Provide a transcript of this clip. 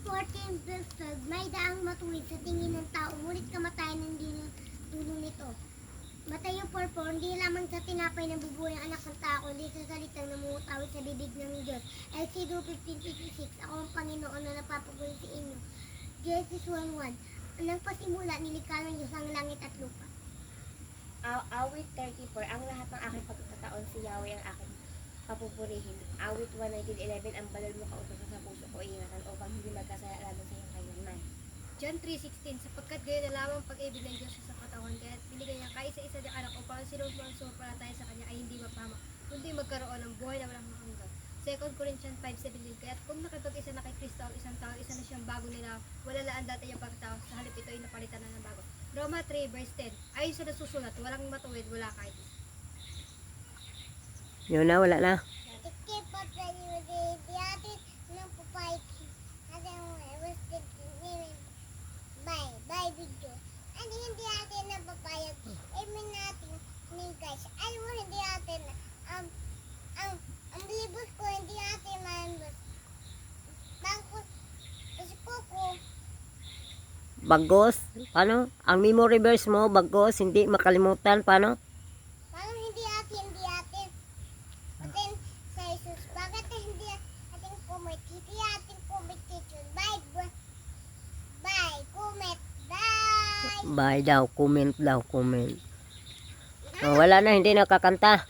14 verse 12, may daang matuwid sa tingin ng tao, ngunit kamatayan hindi ng dulo nito. Mateo 4:4, hindi lamang sa tinapay na bubuhay ang anak ng tao, kundi sa salitang namumutawid sa bibig ng Diyos. Exodus 15:56, ako ang Panginoon na napapagulong sa inyo. Genesis 1:1, nang pasimula nilikha ng Diyos ang langit at lupa. Awit 34, ang lahat ng aking pagkakataon si Yahweh ang aking papupurihin. Awit 119:11, ang banal mo kautosan sa puso ko ingatan upang hindi magkasala laban sa iyong kailanman. John 3:16, sapagkat gayon na lamang pag-ibig ng Diyos sa katawan, kaya binigay niya kaisa-isa ng anak upang sino mang sumampalataya sa kanya ay hindi mapama, kundi magkaroon ng buhay na walang hanggan. 2 Corinthians 5:17, kaya kung nakipag-isa na kay Kristo ang isang tao, isa na siyang bago nila, wala na ang dati niyang pagkatao, sa halip ito ay napalitan na ng bago. Roma 3:10, ayon sa nasusulat, walang matuwid, wala kahit isa. Yun na, wala na. Tikip at di atin ng pupay. At ang wasted by video. Hindi atin na papayag. Amen natin guys. Alam mo, hindi atin ang libos ko, hindi atin manbos. Bangkos, kasi kuko. Bagos. Paano? Ang memory verse mo, bagos. Hindi makalimutan. Paano? Parang hindi atin. Atin sa Jesus. Bakit hindi atin kumit? Hindi atin kumit teacher. Bye, kumit. Bye. Bye daw. Comment daw. Comment. Oh, wala na. Hindi nakakanta.